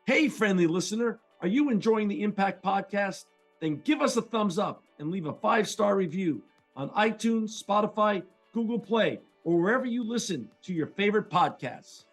Hey, friendly listener, are you enjoying the Impact Podcast? Then give us a thumbs up and leave a 5-star review on iTunes, Spotify, Google Play, or wherever you listen to your favorite podcasts.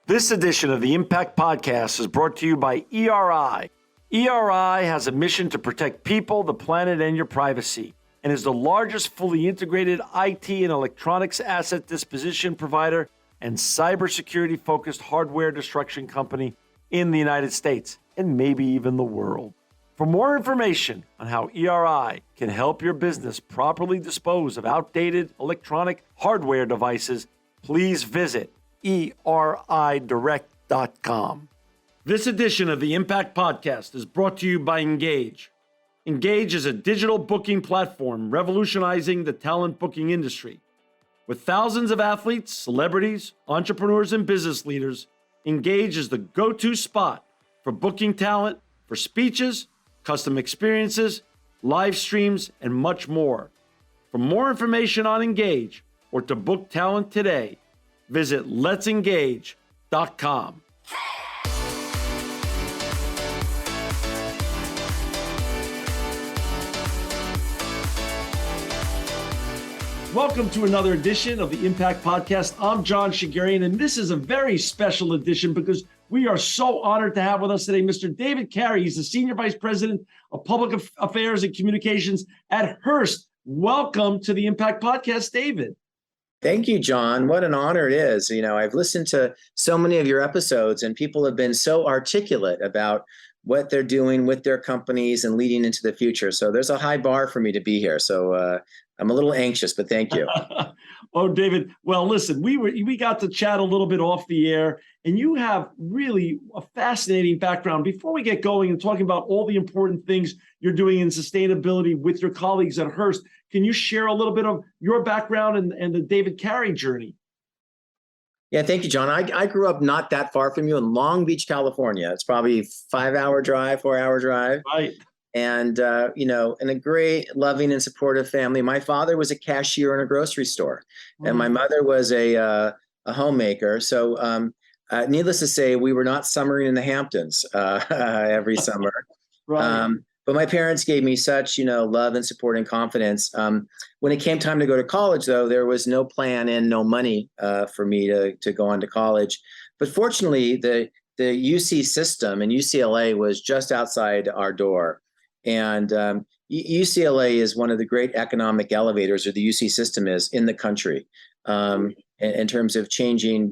This edition of the Impact Podcast is brought to you by ERI. ERI has a mission to protect people, the planet, and your privacy, and is the largest fully integrated IT and electronics asset disposition provider and cybersecurity-focused hardware destruction company in the United States and maybe even the world. For more information on how ERI can help your business properly dispose of outdated electronic hardware devices, please visit eridirect.com. This edition of the Impact Podcast is brought to you by Engage. Engage is a digital booking platform revolutionizing the talent booking industry. With thousands of athletes, celebrities, entrepreneurs, and business leaders, Engage is the go-to spot for booking talent, for speeches, custom experiences, live streams, and much more. For more information on Engage or to book talent today, visit letsengage.com. Welcome to another edition of the Impact Podcast. I'm John Shigarian, and this is a very special edition because we are so honored to have with us today Mr. David Carey. He's the Senior Vice President of Public Affairs and Communications at Hearst. Welcome to the Impact Podcast, David. Thank you, John. What an honor it is. You know, I've listened to so many of your episodes, and people have been so articulate about what they're doing with their companies and leading into the future. So there's a high bar for me to be here. So I'm a little anxious, but thank you. Oh, David. Well, listen, we got to chat a little bit off the air, and you have really a fascinating background. Before we get going and talking about all the important things you're doing in sustainability with your colleagues at Hearst, can you share a little bit of your background and the David Carey journey? Yeah, thank you, John. I grew up not that far from you in Long Beach, California. It's probably a 4-hour drive. Right. And, in a great, loving and supportive family. My father was a cashier in a grocery store, and my mother was a homemaker. So needless to say, we were not summering in the Hamptons every summer. Right. But my parents gave me such, love and support and confidence. When it came time to go to college, though, there was no plan and no money for me to go on to college. But fortunately, the UC system and UCLA was just outside our door. And UCLA is one of the great economic elevators, or the UC system is, in the country in terms of changing,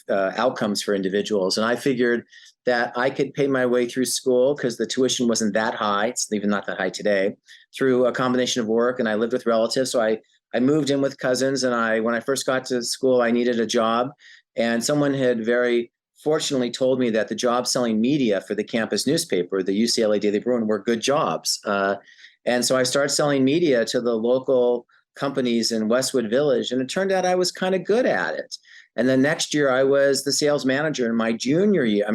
outcomes for individuals. And I figured that I could pay my way through school because the tuition wasn't that high. It's even not that high today, through a combination of work. And I lived with relatives. So I moved in with cousins. And when I first got to school, I needed a job. And someone had very fortunately told me that the job selling media for the campus newspaper, the UCLA Daily Bruin, were good jobs. And so I started selling media to the local companies in Westwood Village. And it turned out I was kind of good at it. And then next year I was the sales manager. In my junior year,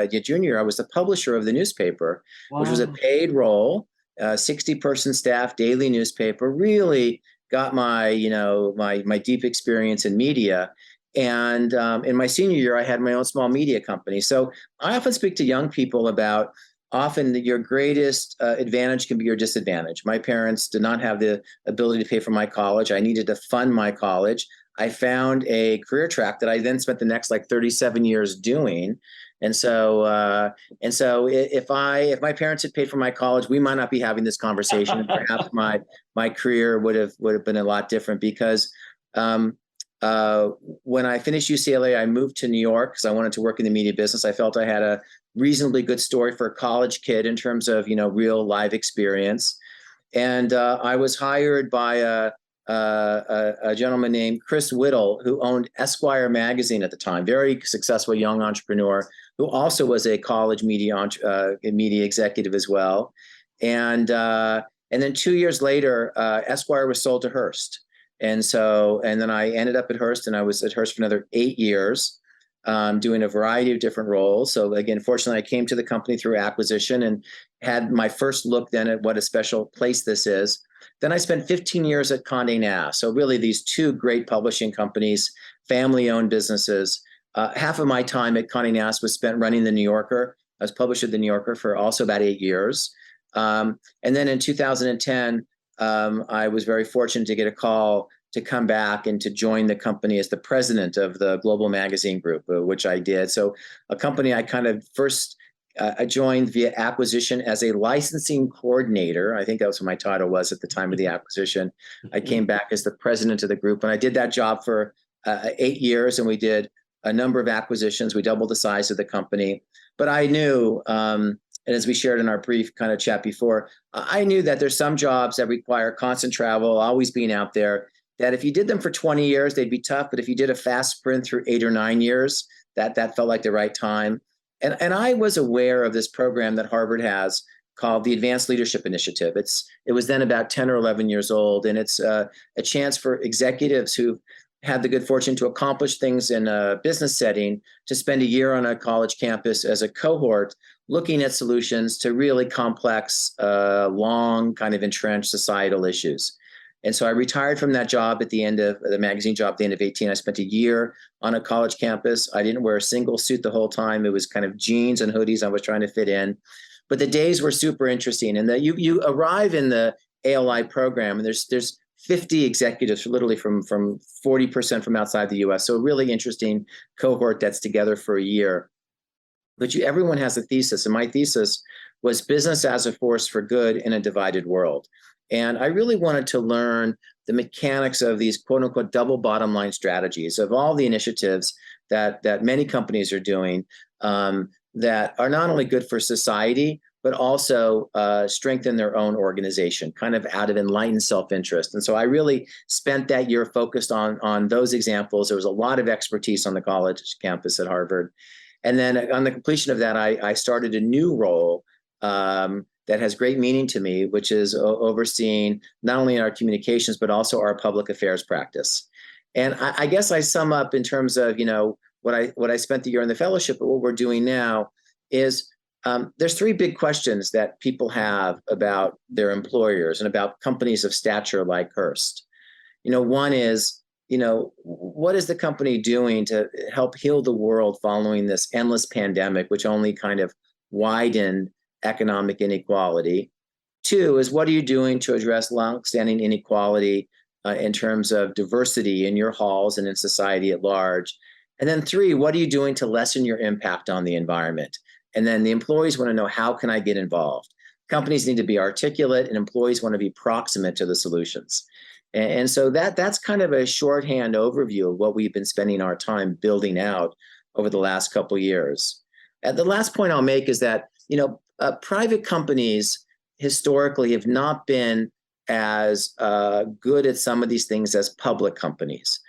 junior year, I was the publisher of the newspaper, which was a paid role, 60-person staff, daily newspaper. Really got my deep experience in media. And in my senior year, I had my own small media company. So I often speak to young people about often that your greatest advantage can be your disadvantage. My parents did not have the ability to pay for my college. I needed to fund my college. I found a career track that I then spent the next 37 years doing. And so if my parents had paid for my college, we might not be having this conversation. And perhaps my career would have been a lot different, because when I finished UCLA, I moved to New York because I wanted to work in the media business. I felt I had a reasonably good story for a college kid in terms of, real live experience. And I was hired by a gentleman named Chris Whittle, who owned Esquire magazine at the time, very successful young entrepreneur, who also was a college media executive as well. And then 2 years later, Esquire was sold to Hearst. And then I ended up at Hearst, and I was at Hearst for another 8 years, doing a variety of different roles. So again, fortunately, I came to the company through acquisition and had my first look then at what a special place this is. Then I spent 15 years at Condé Nast. So really these two great publishing companies, family-owned businesses. Half of my time at Condé Nast was spent running the New Yorker. I was published at the New Yorker for also about 8 years. And then in 2010, I was very fortunate to get a call to come back and to join the company as the president of the Global Magazine Group, which I did. So a company I kind of first I joined via acquisition as a licensing coordinator. I think that was what my title was at the time of the acquisition. I came back as the president of the group, and I did that job for 8 years, and we did a number of acquisitions. We doubled the size of the company. But I knew, and as we shared in our brief kind of chat before, I knew that there's some jobs that require constant travel, always being out there, that if you did them for 20 years, they'd be tough. But if you did a fast sprint through 8 or 9 years, that felt like the right time. And I was aware of this program that Harvard has called the Advanced Leadership Initiative. It was then about 10 or 11 years old, and it's a chance for executives who had the good fortune to accomplish things in a business setting to spend a year on a college campus as a cohort looking at solutions to really complex, long, kind of entrenched societal issues. And so I retired from that job at the end of the magazine job at the end of 18. I spent a year on a college campus. I didn't wear a single suit the whole time. It was kind of jeans and hoodies. I was trying to fit in. But the days were super interesting. And you arrive in the ALI program, and there's 50 executives, literally from 40% from outside the US. So a really interesting cohort that's together for a year. But everyone has a thesis. And my thesis was business as a force for good in a divided world. And I really wanted to learn the mechanics of these quote unquote double bottom line strategies of all the initiatives that many companies are doing that are not only good for society, but also strengthen their own organization, kind of out of enlightened self-interest. And so I really spent that year focused on those examples. There was a lot of expertise on the college campus at Harvard. And then on the completion of that, I started a new role that has great meaning to me, which is overseeing not only our communications, but also our public affairs practice. And I guess I sum up in terms of, what I spent the year in the fellowship, but what we're doing now is there's 3 big questions that people have about their employers and about companies of stature like Hearst. One is, what is the company doing to help heal the world following this endless pandemic, which only kind of widened economic inequality? 2 is, what are you doing to address longstanding inequality in terms of diversity in your halls and in society at large? And then 3, what are you doing to lessen your impact on the environment? And then the employees want to know, how can I get involved? Companies need to be articulate, and employees want to be proximate to the solutions. And so that's kind of a shorthand overview of what we've been spending our time building out over the last couple of years. And the last point I'll make is that, private companies historically have not been as good at some of these things as public companies.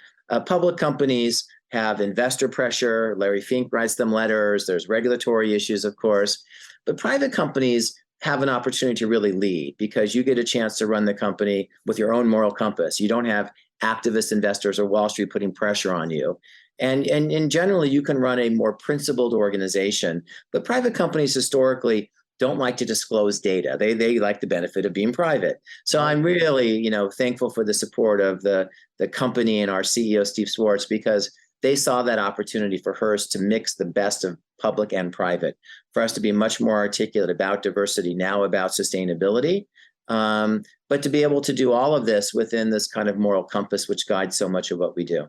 Public companies have investor pressure. Larry Fink writes them letters. There's regulatory issues, of course. But private companies have an opportunity to really lead because you get a chance to run the company with your own moral compass. You don't have activist investors or Wall Street putting pressure on you. And generally, you can run a more principled organization. But private companies historically don't like to disclose data. They like the benefit of being private. So I'm really, thankful for the support of the company and our CEO, Steve Swartz, because they saw that opportunity for Hearst to mix the best of public and private, for us to be much more articulate about diversity, now about sustainability, but to be able to do all of this within this kind of moral compass, which guides so much of what we do.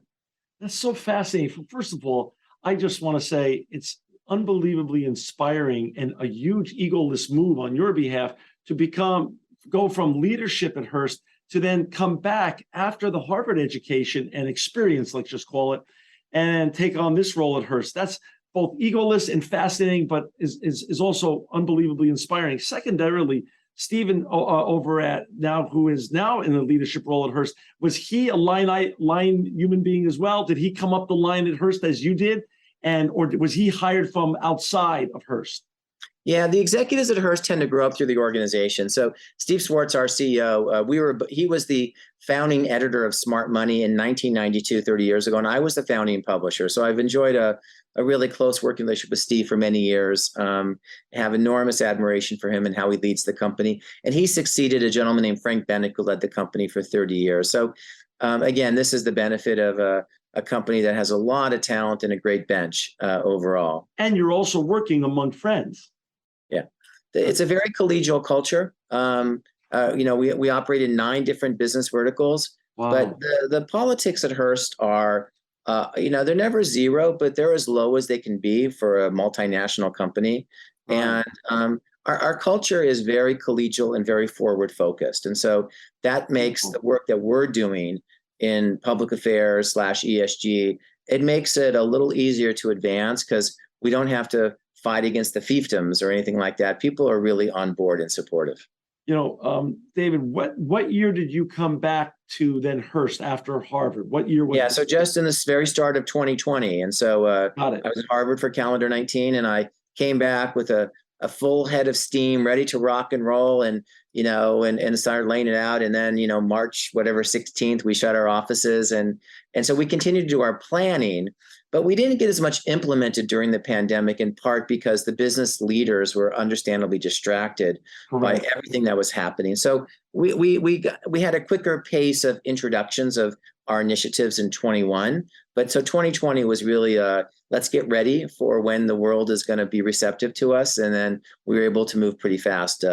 That's so fascinating. First of all, I just want to say it's unbelievably inspiring and a huge egoless move on your behalf to go from leadership at Hearst to then come back after the Harvard education and experience, let's just call it, and take on this role at Hearst. That's both egoless and fascinating, but is also unbelievably inspiring. Secondarily, Stephen over at now, who is now in a leadership role at Hearst, was he a line human being as well? Did he come up the line at Hearst as you did? Or was he hired from outside of Hearst? Yeah, the executives at Hearst tend to grow up through the organization. So Steve Swartz, our CEO, he was the founding editor of Smart Money in 1992, 30 years ago, and I was the founding publisher. So I've enjoyed a really close working relationship with Steve for many years. Have enormous admiration for him and how he leads the company. And he succeeded a gentleman named Frank Bennett, who led the company for 30 years. So again, this is the benefit of a company that has a lot of talent and a great bench overall. And you're also working among friends. Yeah, it's a very collegial culture. We operate in 9 different business verticals, Wow. but the politics at Hearst are, they're never zero, but they're as low as they can be for a multinational company. Right. And our culture is very collegial and very forward focused. And so that makes the work that we're doing in public affairs / ESG, it makes it a little easier to advance because we don't have to fight against the fiefdoms or anything like that. People are really on board and supportive. David, what year did you come back to then Hearst after Harvard? What year was Yeah, it? so just in this very start of 2020. And so Got it. I was at Harvard for calendar 19, and I came back with a full head of steam, ready to rock and roll, and started laying it out. And then, March, whatever, 16th, we shut our offices. And so we continued to do our planning, but we didn't get as much implemented during the pandemic, in part because the business leaders were understandably distracted Correct. by everything that was happening. So we had a quicker pace of introductions of our initiatives in 21. But so 2020 was really let's get ready for when the world is going to be receptive to us. And then we were able to move pretty fast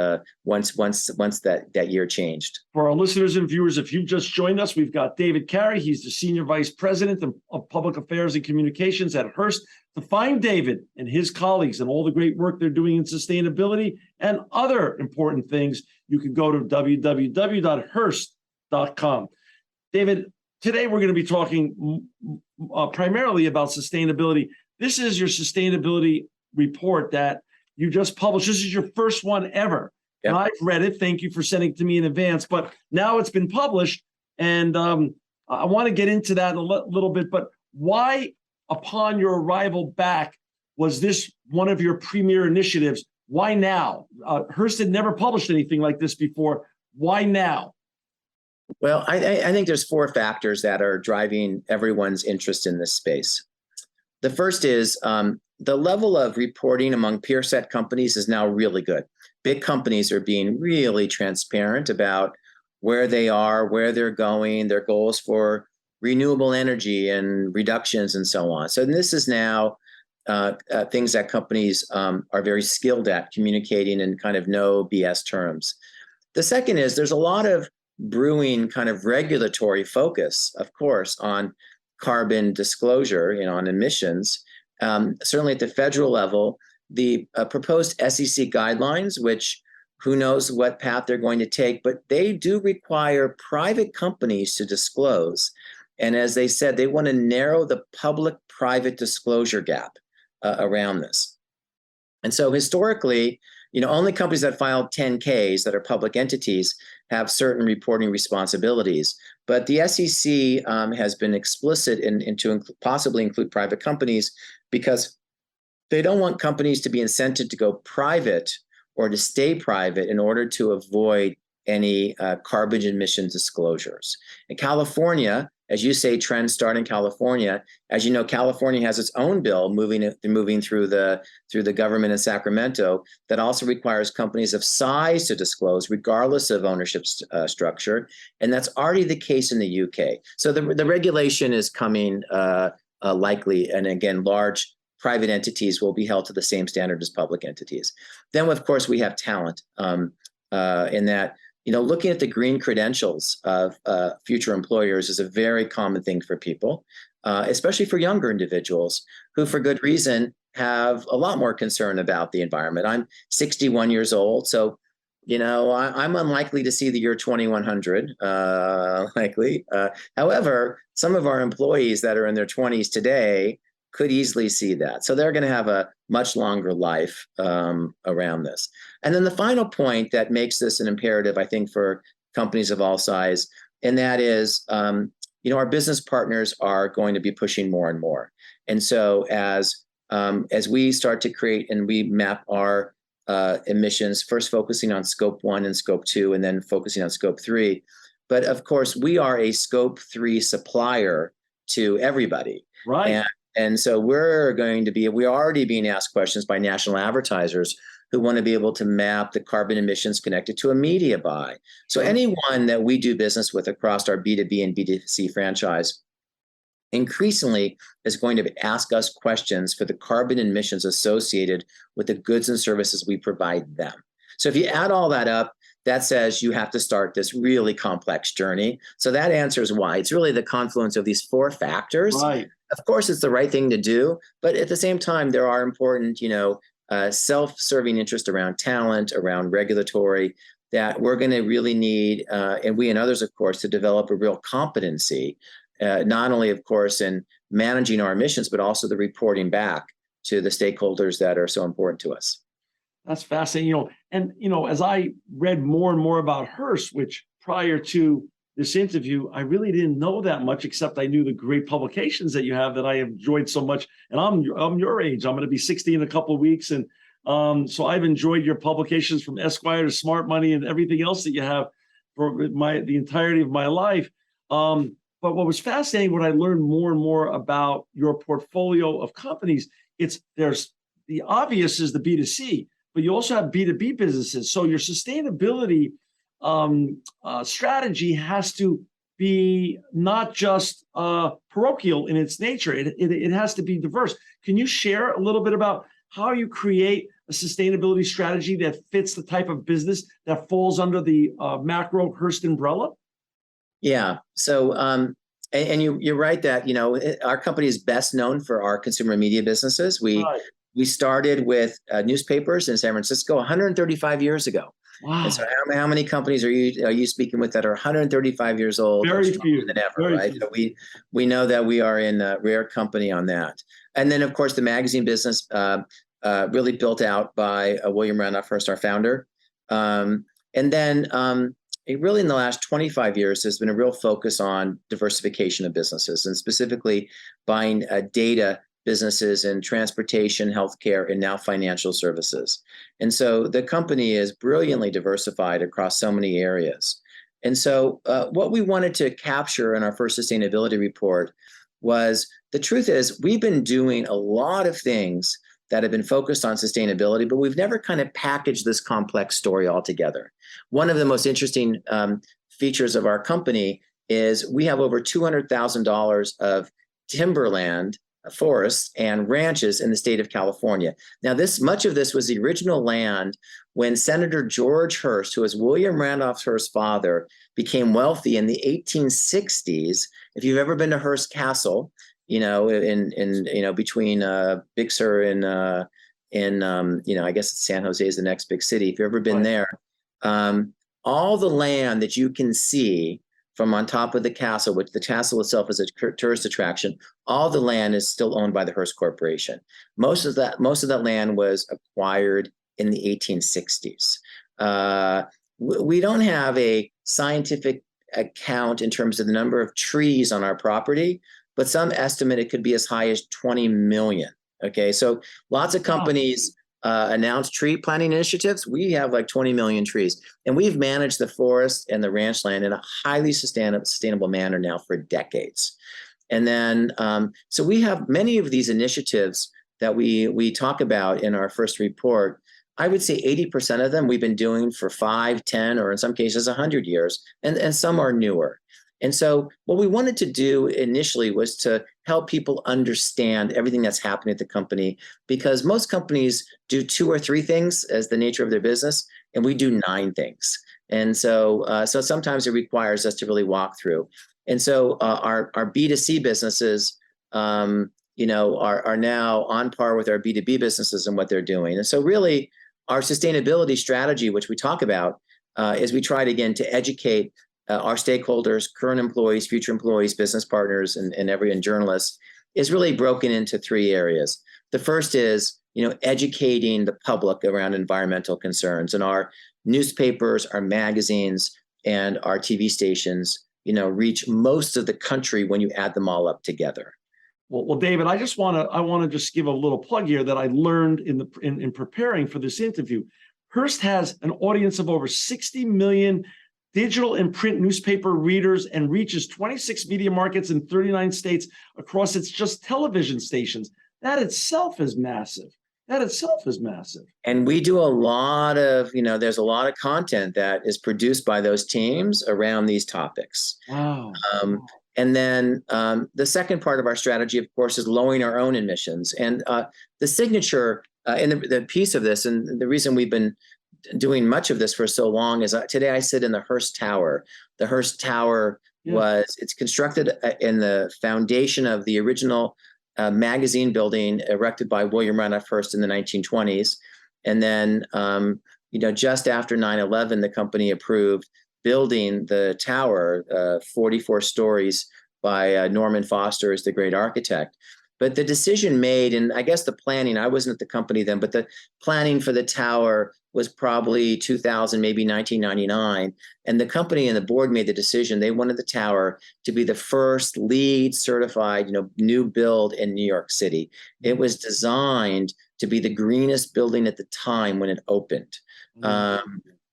once that year changed. For our listeners and viewers, if you've just joined us, we've got David Carey. He's the Senior Vice President of Public Affairs and Communications at Hearst. To find David and his colleagues and all the great work they're doing in sustainability and other important things, you can go to www.hearst.com. David, today we're going to be talking primarily about sustainability. This is your sustainability report that you just published. This is your first one ever. Yep. And I've read it. Thank you for sending it to me in advance. But now it's been published, and I want to get into that a little bit. But why, upon your arrival back, was this one of your premier initiatives? Why now? Hearst had never published anything like this before. Why now? Well, I think there's 4 factors that are driving everyone's interest in this space. The first is the level of reporting among peer set companies is now really good. Big companies are being really transparent about where they are, where they're going, their goals for renewable energy and reductions and so on. So this is now things that companies are very skilled at communicating in kind of no BS terms. The second is there's a lot of brewing kind of regulatory focus, of course, on carbon disclosure, on emissions. Certainly at the federal level, the proposed SEC guidelines, which who knows what path they're going to take, but they do require private companies to disclose. And as they said, they want to narrow the public-private disclosure gap around this. And so historically, only companies that filed 10Ks that are public entities have certain reporting responsibilities. But the SEC has been explicit in to possibly include private companies because they don't want companies to be incented to go private or to stay private in order to avoid any carbon emission disclosures. In California, as you say, trends start in California. As you know, California has its own bill moving through the government in Sacramento that also requires companies of size to disclose, regardless of ownership structure, and that's already the case in the UK. So the regulation is coming likely, and again, large private entities will be held to the same standard as public entities. Then, of course, we have talent in that. Looking at the green credentials of future employers is a very common thing for people, especially for younger individuals who, for good reason, have a lot more concern about the environment. I'm 61 years old, so I'm unlikely to see the year 2100, likely. However, some of our employees that are in their 20s today could easily see that. So they're going to have a much longer life around this. And then the final point that makes this an imperative, I think, for companies of all size, and that is, our business partners are going to be pushing more and more. And so as we start to create and we map our emissions, first focusing on scope 1 and scope 2, and then focusing on scope 3. But of course, we are a scope 3 supplier to everybody. Right. And so we're already being asked questions by national advertisers who want to be able to map the carbon emissions connected to a media buy. So anyone that we do business with across our B2B and B2C franchise increasingly is going to ask us questions for the carbon emissions associated with the goods and services we provide them. So if you add all that up, that says you have to start this really complex journey. So that answers why. It's really the confluence of these four factors. Right. Of course, it's the right thing to do, but at the same time, there are important, self-serving interest around talent, around regulatory, that we're going to really need, and we and others, of course, to develop a real competency, not only, of course, in managing our emissions, but also the reporting back to the stakeholders that are so important to us. That's fascinating. As I read more and more about Hearst, which prior to this interview, I really didn't know that much, except I knew the great publications that you have that I enjoyed so much. And I'm your age. I'm going to be 60 in a couple of weeks. And so I've enjoyed your publications from Esquire to Smart Money and everything else that you have for the entirety of my life. But what was fascinating, what I learned more and more about your portfolio of companies, there's the obvious is the B2C, but you also have B2B businesses. So your sustainability strategy has to be not just parochial in its nature. It has to be diverse. Can you share a little bit about how you create a sustainability strategy that fits the type of business that falls under the macro Hearst umbrella? Yeah. So, and you're right that, our company is best known for our consumer media businesses. We started with newspapers in San Francisco 135 years ago. Wow. And so how many companies are you speaking with that are 135 years old? Very few. Than ever, Very right? few. So we know that we are in a rare company on that. And then, of course, the magazine business really built out by William Randolph Hearst, our founder. And then really in the last 25 years, there's been a real focus on diversification of businesses, and specifically buying data businesses in transportation, healthcare, and now financial services. And so the company is brilliantly diversified across so many areas. And so what we wanted to capture in our first sustainability report was, the truth is, we've been doing a lot of things that have been focused on sustainability, but we've never kind of packaged this complex story all together. One of the most interesting features of our company is we have over $200,000 of timberland, forests, and ranches in the state of California. Now, much of this was the original land when Senator George Hearst, who was William Randolph Hearst's father, became wealthy in the 1860s. If you've ever been to Hearst Castle, in between Big Sur and I guess San Jose is the next big city. If you've ever been there, all the land that you can see from on top of the castle, which the castle itself is a tourist attraction, all the land is still owned by the Hearst Corporation. Most of that land was acquired in the 1860s. We don't have a scientific account in terms of the number of trees on our property, but some estimate it could be as high as 20 million. Okay, so lots of companies announce tree planting initiatives. We have like 20 million trees, and we've managed the forest and the ranch land in a highly sustainable manner now for decades. And then, so we have many of these initiatives that we talk about in our first report. I would say 80% of them we've been doing for 5, 10, or in some cases 100 years, and some are newer. And so what we wanted to do initially was to help people understand everything that's happening at the company, because most companies do 2 or 3 things as the nature of their business, and we do 9 things. And so sometimes it requires us to really walk through. And so our B2C businesses, are now on par with our B2B businesses and what they're doing. And so really our sustainability strategy, which we talk about, is we tried again to educate our stakeholders, current employees, future employees, business partners, and journalists, is really broken into 3 areas. The first is, educating the public around environmental concerns, and our newspapers, our magazines, and our TV stations, reach most of the country when you add them all up together. Well, David, I want to just give a little plug here that I learned in preparing for this interview. Hearst has an audience of over 60 million digital and print newspaper readers, and reaches 26 media markets in 39 states across its just television stations. That itself is massive. And we do a lot of, there's a lot of content that is produced by those teams around these topics. Wow. And then the second part of our strategy, of course, is lowering our own emissions. And the signature and the piece of this, and the reason we've been doing much of this for so long is today I sit in the Hearst Tower. The Hearst Tower it's constructed in the foundation of the original magazine building erected by William Randolph Hearst in the 1920s. And then, just after 9/11, the company approved building the tower, 44 stories by Norman Foster as the great architect. But the decision made, and I guess the planning, I wasn't at the company then, but the planning for the tower was probably 2000, maybe 1999. And the company and the board made the decision. They wanted the tower to be the first LEED certified, new build in New York City. It was designed to be the greenest building at the time when it opened.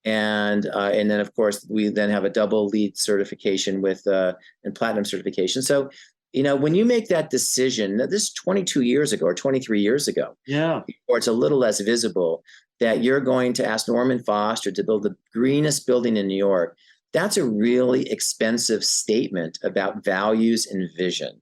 And then, of course, we then have a double LEED certification and platinum certification. So, when you make that decision, this 22 years ago or 23 years ago, or it's a little less visible, that you're going to ask Norman Foster to build the greenest building in New York, that's a really expensive statement about values and vision,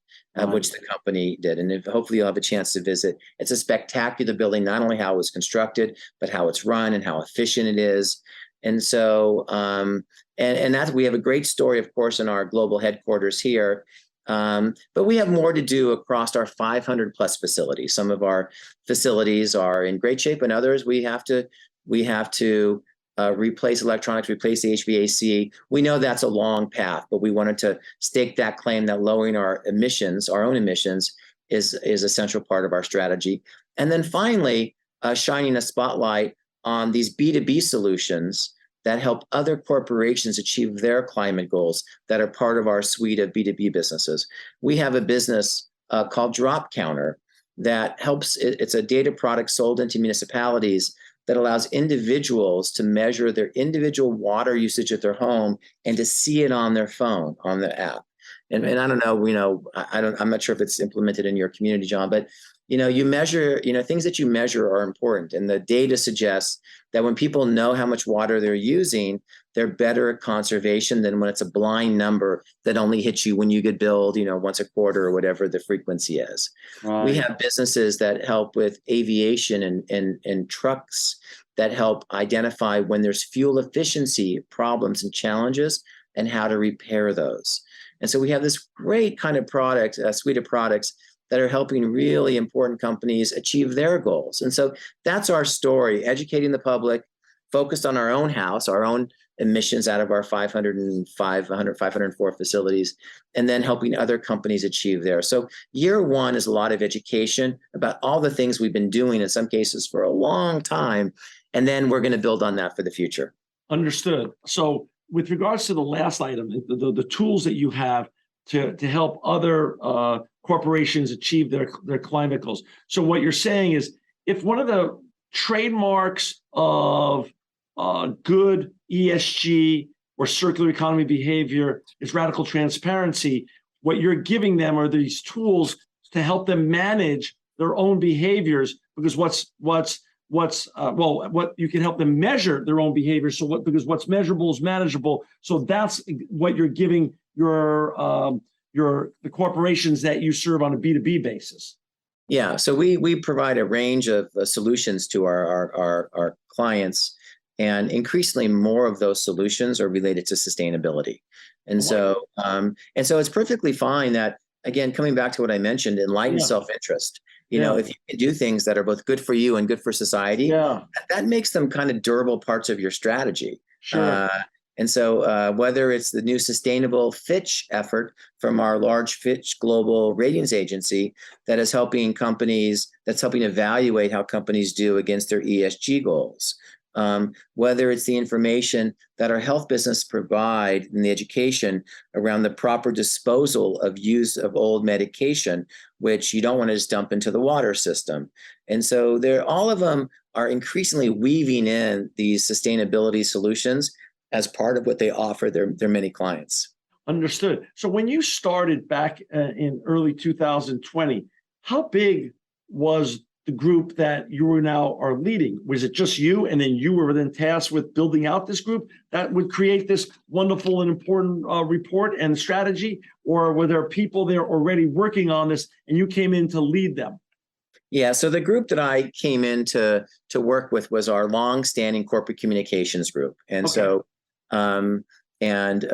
which the company did. And hopefully you'll have a chance to visit. It's a spectacular building, not only how it was constructed, but how it's run and how efficient it is. And so, and that we have a great story, of course, in our global headquarters here. But we have more to do across our 500 plus facilities. Some of our facilities are in great shape, and others we have to replace electronics, replace the HVAC. We know that's a long path, but we wanted to stake that claim that lowering our own emissions, is a central part of our strategy. And then finally, shining a spotlight on these B2B solutions that help other corporations achieve their climate goals that are part of our suite of B2B businesses. We have a business called Drop Counter that helps. It's a data product sold into municipalities that allows individuals to measure their individual water usage at their home and to see it on their phone, on the app. And I don't know, I'm not sure if it's implemented in your community, John, but you measure, things that you measure are important. And the data suggests that when people know how much water they're using, they're better at conservation than when it's a blind number that only hits you when you get billed, once a quarter or whatever the frequency is. Right. We have businesses that help with aviation and trucks that help identify when there's fuel efficiency problems and challenges and how to repair those. And so we have this great kind of product, a suite of products that are helping really important companies achieve their goals. And so that's our story, educating the public, focused on our own house, our own emissions out of our 504 facilities, and then helping other companies achieve theirs. So year one is a lot of education about all the things we've been doing, in some cases for a long time, and then we're going to build on that for the future. Understood. So with regards to the last item, the tools that you have to help other corporations achieve their climate goals. So what you're saying is, if one of the trademarks of good ESG or circular economy behavior is radical transparency, what you're giving them are these tools to help them manage their own behaviors, because what you can help them measure their own behavior. So because what's measurable is manageable. So that's what you're giving the corporations that you serve on a B2B basis. Yeah, so we provide a range of solutions to our clients, and increasingly more of those solutions are related to sustainability. And so it's perfectly fine that, again, coming back to what I mentioned, enlightened self-interest. If you can do things that are both good for you and good for society, that makes them kind of durable parts of your strategy. Sure. And so whether it's the new sustainable Fitch effort from our large Fitch global ratings agency that is helping evaluate how companies do against their ESG goals, whether it's the information that our health business provide in the education around the proper disposal of use of old medication, which you don't want to just dump into the water system. And so all of them are increasingly weaving in these sustainability solutions as part of what they offer their many clients. Understood. So when you started back in early 2020, how big was the group that you are now are leading? Was it just you, and then you were then tasked with building out this group that would create this wonderful and important report and strategy? Or were there people there already working on this and you came in to lead them? Yeah, so the group that I came in to work with was our long-standing corporate communications group. And Okay. so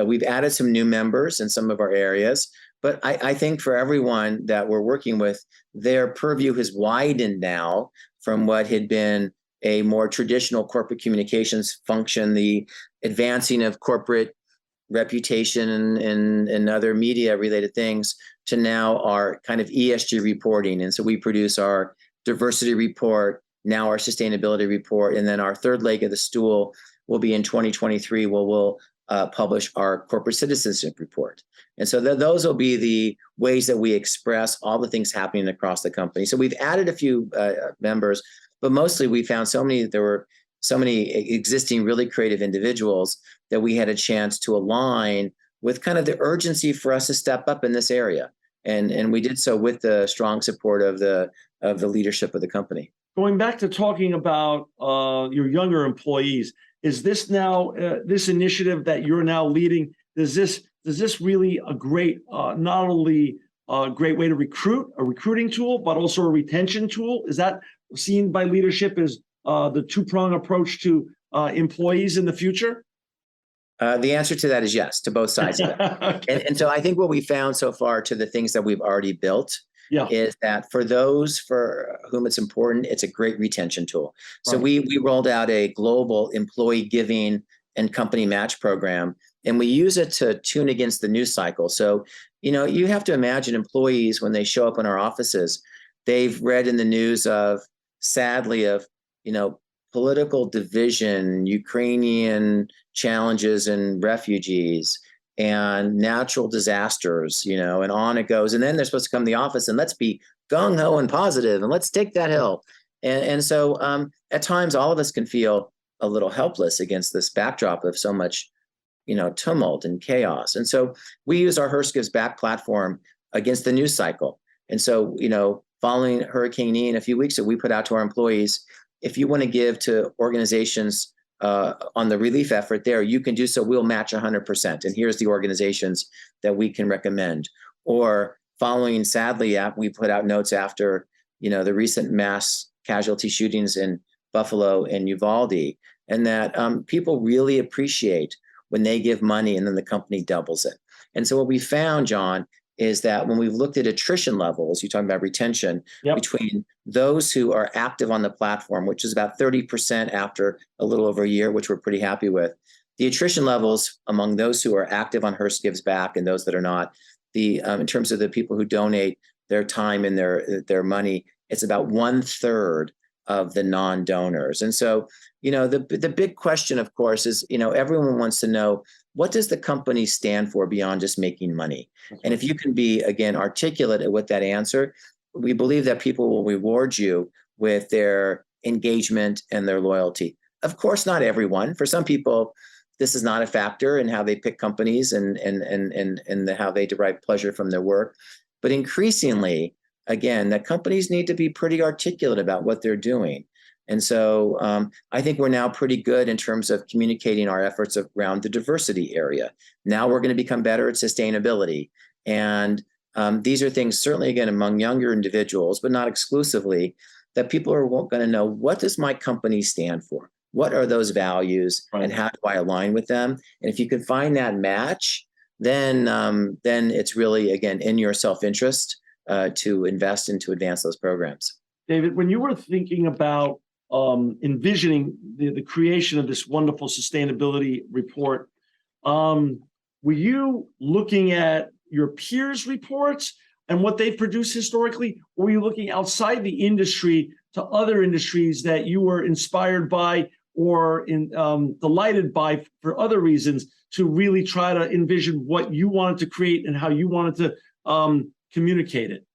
we've added some new members in some of our areas. But I think for everyone that we're working with, their purview has widened now from what had been a more traditional corporate communications function, the advancing of corporate reputation and other media related things, to now our kind of ESG reporting. And so we produce our diversity report, now our sustainability report, and then our third leg of the stool will be in 2023, where we'll publish our corporate citizenship report. And so those will be the ways that we express all the things happening across the company. So we've added a few members, but mostly we found there were so many existing really creative individuals that we had a chance to align with kind of the urgency for us to step up in this area. And we did so with the strong support of the leadership of the company. Going back to talking about your younger employees, is this now this initiative that you're now leading? Does this really a great not only a great way to recruit, a recruiting tool, but also a retention tool? Is that seen by leadership as the two-prong approach to employees in the future? The answer to that is yes, to both sides of it. Okay. And so I think what we found so far to the things that we've already built is that for those for whom it's important, it's a great retention tool. So we rolled out a global employee giving and company match program, and we use it to tune against the news cycle. So, you have to imagine employees when they show up in our offices, they've read in the news sadly, of political division, Ukrainian challenges and refugees, and natural disasters, and on it goes. And then they're supposed to come to the office and let's be gung-ho and positive and let's take that hill. And so at times all of us can feel a little helpless against this backdrop of so much, tumult and chaos. And so we use our Hearst Gives Back platform against the news cycle. And so, following Hurricane Ian a few weeks ago, we put out to our employees, if you want to give to organizations on the relief effort there, you can do so. We'll match 100%. And here's the organizations that we can recommend. Or following, sadly, we put out notes after, the recent mass casualty shootings in Buffalo and Uvalde, and that people really appreciate when they give money and then the company doubles it. And so what we found, John, is that when we've looked at attrition levels, you're talking about retention, between those who are active on the platform, which is about 30% after a little over a year, which we're pretty happy with. The attrition levels among those who are active on Hearst Gives Back and those that are not, in terms of the people who donate their time and their money, it's about 1/3 of the non-donors. And so, the big question, of course, is, everyone wants to know, what does the company stand for beyond just making money? And if you can be, again, articulate with that answer, we believe that people will reward you with their engagement and their loyalty. Of course, not everyone. For some people, this is not a factor in how they pick companies and how they derive pleasure from their work. But increasingly, again, that companies need to be pretty articulate about what they're doing. And so I think we're now pretty good in terms of communicating our efforts around the diversity area. Now we're going to become better at sustainability. And these are things, certainly, again, among younger individuals, but not exclusively, that people are going to know, what does my company stand for? What are those values and how do I align with them? And if you can find that match, then it's really, again, in your self-interest to invest and to advance those programs. David, when you were thinking about envisioning the creation of this wonderful sustainability report, were you looking at your peers' reports and what they've produced historically, or were you looking outside the industry to other industries that you were inspired by or delighted by for other reasons to really try to envision what you wanted to create and how you wanted to communicate it?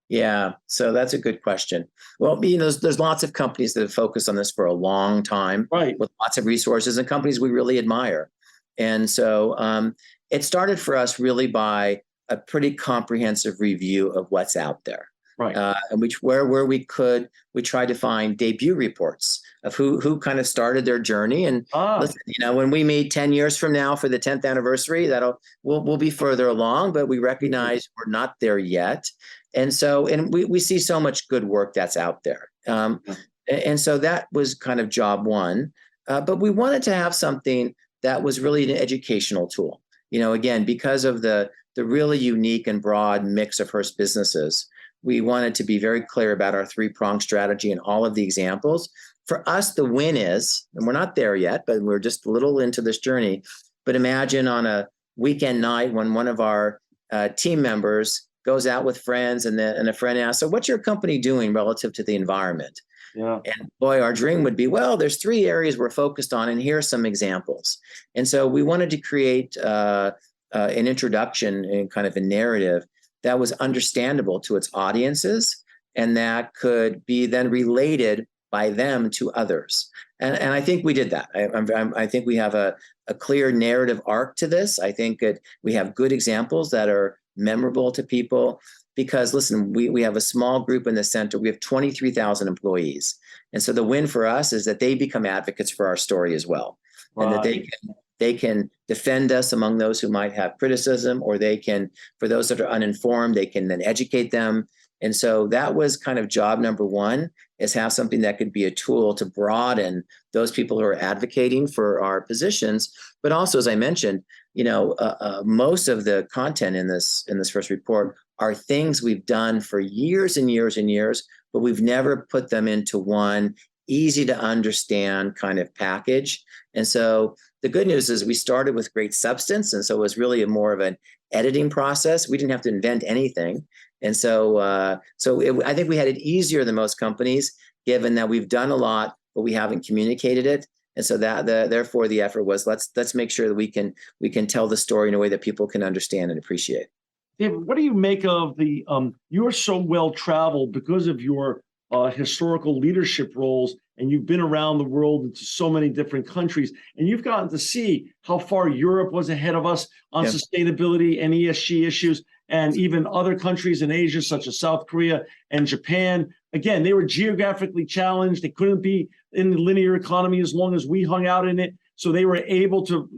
Yeah, so that's a good question. Well, there's lots of companies that have focused on this for a long time, with lots of resources, and companies we really admire. And so it started for us really by a pretty comprehensive review of what's out there. Right. And where we could, we tried to find debut reports of who kind of started their journey. And listen, when we meet 10 years from now for the 10th anniversary, we'll be further along, but we recognize we're not there yet. And so, and we see so much good work that's out there. And so that was kind of job one. But we wanted to have something that was really an educational tool. Again, because of the really unique and broad mix of Hearst businesses, we wanted to be very clear about our three-pronged strategy and all of the examples. For us, the win is, and we're not there yet, but we're just a little into this journey, but imagine on a weekend night when one of our team members goes out with friends and a friend asks, so what's your company doing relative to the environment? Yeah. And boy, our dream would be, well, there's 3 areas we're focused on, and here are some examples. And so we wanted to create an introduction and kind of a narrative that was understandable to its audiences and that could be then related by them to others. And I think we did that. I think we have a clear narrative arc to this. I think that we have good examples that are memorable to people. Because listen, we have a small group in the center. We have 23,000 employees. And so the win for us is that they become advocates for our story as well. Right. And that they can defend us among those who might have criticism, or they can, for those that are uninformed, they can then educate them. And so that was kind of job number one, is have something that could be a tool to broaden those people who are advocating for our positions. But also, as I mentioned, most of the content in this first report are things we've done for years and years and years, but we've never put them into one easy to understand kind of package. And so the good news is we started with great substance. And so it was really more of an editing process. We didn't have to invent anything. And so I think we had it easier than most companies, given that we've done a lot, but we haven't communicated it. And so therefore the effort was, let's make sure that we can tell the story in a way that people can understand and appreciate. David, what do you make of the, you're so well traveled because of your historical leadership roles, and you've been around the world into so many different countries, and you've gotten to see how far Europe was ahead of us on sustainability and ESG issues, and even other countries in Asia, such as South Korea and Japan. Again, they were geographically challenged. They couldn't be in the linear economy as long as we hung out in it. So they were able to,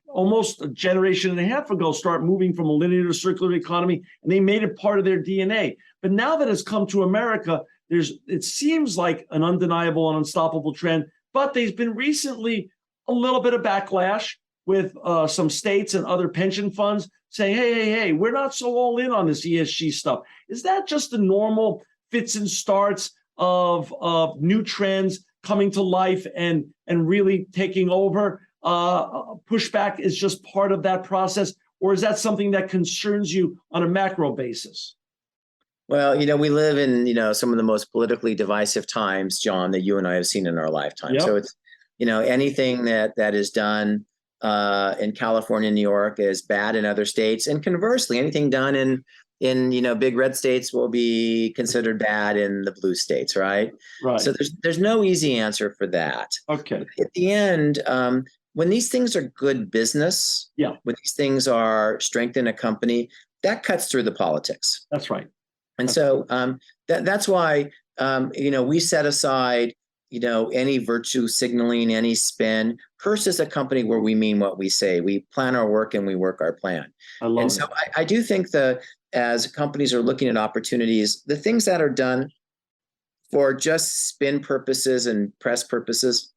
almost a generation and a half ago, start moving from a linear to circular economy, and they made it part of their DNA. But now that it's come to America, it seems like an undeniable and unstoppable trend, but there's been recently a little bit of backlash with some states and other pension funds saying, hey, we're not so all in on this ESG stuff. Is that just the normal fits and starts of new trends coming to life and really taking over? Pushback is just part of that process, or is that something that concerns you on a macro basis? Well, we live in, some of the most politically divisive times, John, that you and I have seen in our lifetime. Yep. So it's, anything that is done in California, New York is bad in other states. And conversely, anything done in big red states will be considered bad in the blue states, right? Right. So there's no easy answer for that. Okay. At the end, when these things are good business, when these things are strengthening a company, that cuts through the politics. That's right. And so that's why, we set aside, any virtue signaling, any spin. Hearst is a company where we mean what we say. We plan our work and we work our plan. And so I do think as companies are looking at opportunities, the things that are done for just spin purposes and press purposes,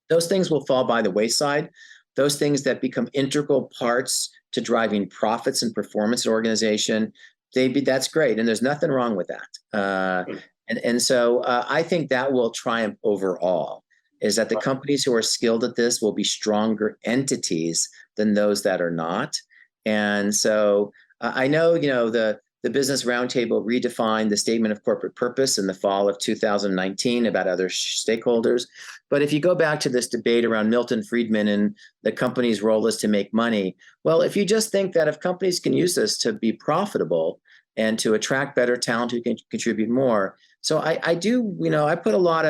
those things will fall by the wayside. Those things that become integral parts to driving profits and performance in organization, that's great. And there's nothing wrong with that. And so I think that will triumph overall, is that the companies who are skilled at this will be stronger entities than those that are not. And so I know, the Business Roundtable redefined the statement of corporate purpose in the fall of 2019 about other stakeholders. But if you go back to this debate around Milton Friedman and the company's role is to make money, well, if you just think that if companies can use this to be profitable and to attract better talent who can contribute more. So I do, I put a lot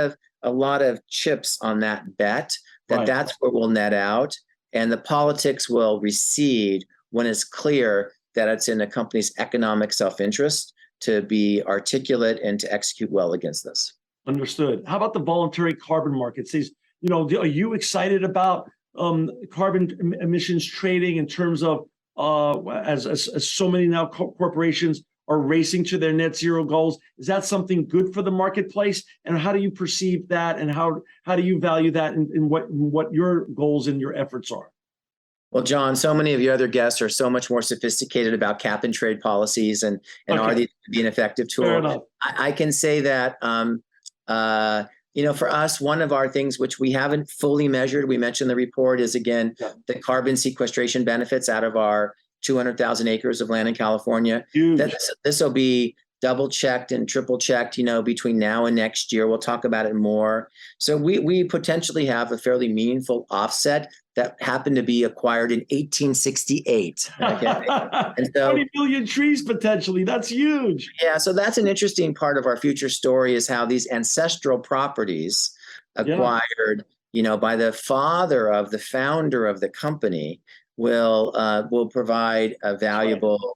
of chips on that bet that that's what will net out, and the politics will recede when it's clear that it's in a company's economic self-interest to be articulate and to execute well against this. Understood. How about the voluntary carbon market? Says, are you excited about carbon emissions trading in terms of as so many now corporations are racing to their net zero goals? Is that something good for the marketplace? And how do you perceive that? And how do you value that in what your goals and your efforts are? Well, John, so many of your other guests are so much more sophisticated about cap and trade policies and Okay. are these be an effective tool? Fair enough. I can say that, for us, one of our things which we haven't fully measured, we mentioned in the report, is again, the carbon sequestration benefits out of our 200,000 acres of land in California. Huge. This will be double checked and triple checked, between now and next year. We'll talk about it more. So we potentially have a fairly meaningful offset that happened to be acquired in 1868. Okay? And so 20 million trees potentially. That's huge. Yeah, so that's an interesting part of our future story, is how these ancestral properties acquired, by the father of the founder of the company will provide a valuable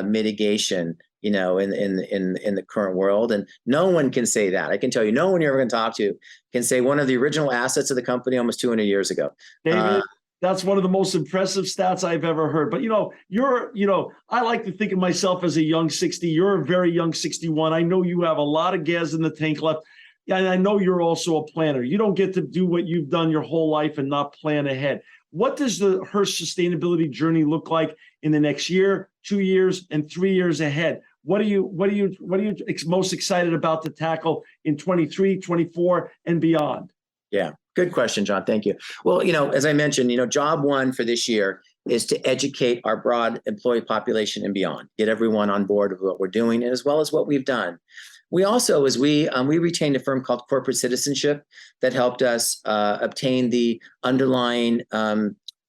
mitigation, in the current world. And no one can say that. I can tell you, no one you're ever going to talk to can say one of the original assets of the company almost 200 years ago. David, that's one of the most impressive stats I've ever heard. But I like to think of myself as a young 60. You're a very young 61. I know you have a lot of gas in the tank left. And I know you're also a planner. You don't get to do what you've done your whole life and not plan ahead. What does the Hearst sustainability journey look like in the next year, 2 years, and 3 years ahead? What are you most excited about to tackle in 23, 24, and beyond? Yeah, good question, John. Thank you. Well, as I mentioned, job one for this year is to educate our broad employee population and beyond, get everyone on board with what we're doing, and as well as what we've done. We also, as we retained a firm called Corporate Citizenship that helped us obtain the underlying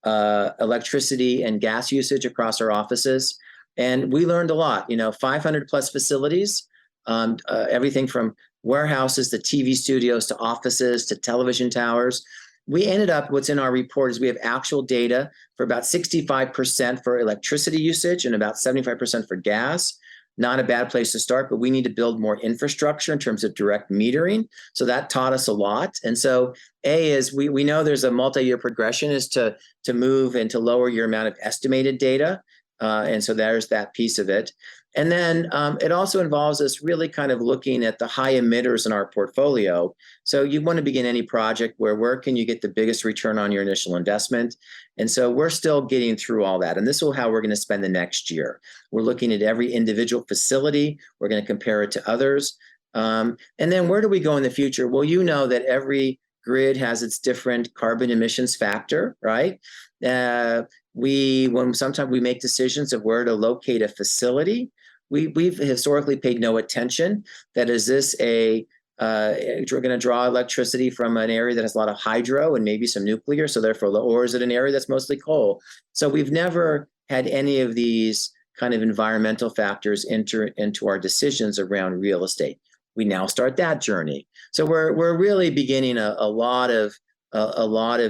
electricity and gas usage across our offices. And we learned a lot, 500 plus facilities, everything from warehouses to TV studios to offices to television towers. We ended up, what's in our report is we have actual data for about 65% for electricity usage and about 75% for gas. Not a bad place to start, but we need to build more infrastructure in terms of direct metering. So that taught us a lot. And so we know there's a multi-year progression is to move and to lower your amount of estimated data. And so there's that piece of it. And then it also involves us really kind of looking at the high emitters in our portfolio. So you want to begin any project where can you get the biggest return on your initial investment? And so we're still getting through all that. And this is how we're going to spend the next year. We're looking at every individual facility. We're going to compare it to others. And then where do we go in the future? Well, you know that every grid has its different carbon emissions factor, right? When sometimes we make decisions of where to locate a facility, we've historically paid no attention. That is this we're going to draw electricity from an area that has a lot of hydro and maybe some nuclear, so therefore, or is it an area that's mostly coal? So we've never had any of these kind of environmental factors enter into our decisions around real estate. We now start that journey. So we're really beginning a lot of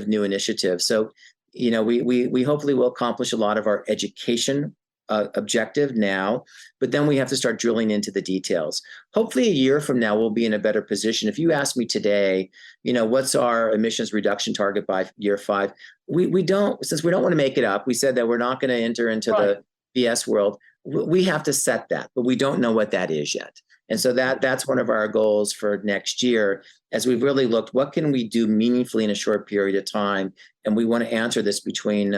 new initiatives. So we hopefully will accomplish a lot of our education objective now, but then we have to start drilling into the details. Hopefully a year from now, we'll be in a better position. If you ask me today, what's our emissions reduction target by year 5? We don't, since we don't want to make it up, we said that we're not going to enter into the BS world. We have to set that, but we don't know what that is yet. And so that's one of our goals for next year, as we've really looked, what can we do meaningfully in a short period of time? And we want to answer this between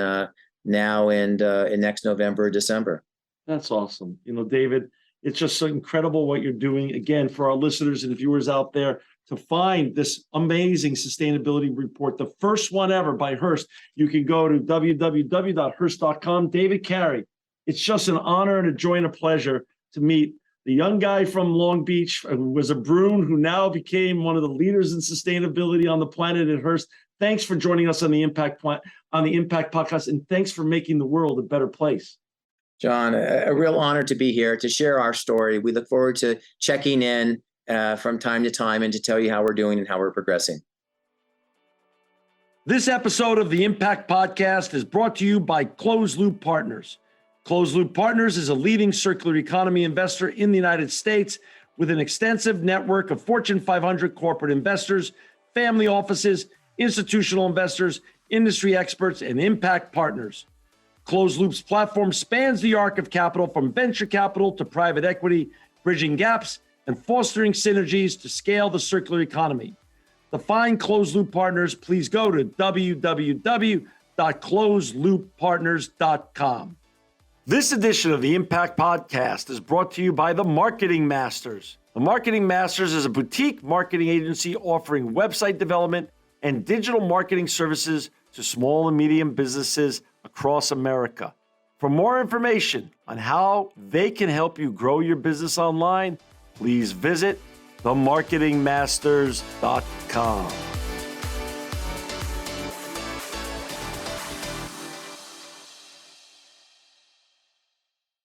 now and next November or December. That's awesome. David, it's just so incredible what you're doing. Again, for our listeners and viewers out there, to find this amazing sustainability report, the first one ever by Hearst, you can go to www.hearst.com. David Carey, it's just an honor and a joy and a pleasure to meet the young guy from Long Beach who was a Bruin, who now became one of the leaders in sustainability on the planet at Hearst. Thanks for joining us on the Impact Podcast, and thanks for making the world a better place. John, a real honor to be here to share our story. We look forward to checking in from time to time and to tell you how we're doing and how we're progressing. This episode of the Impact Podcast is brought to you by Closed Loop Partners. Closed Loop Partners is a leading circular economy investor in the United States with an extensive network of Fortune 500 corporate investors, family offices, institutional investors, industry experts, and impact partners. Closed Loop's platform spans the arc of capital from venture capital to private equity, bridging gaps and fostering synergies to scale the circular economy. To find Closed Loop Partners, please go to www.closedlooppartners.com. This edition of the Impact Podcast is brought to you by The Marketing Masters. The Marketing Masters is a boutique marketing agency offering website development and digital marketing services to small and medium businesses across America. For more information on how they can help you grow your business online, please visit themarketingmasters.com.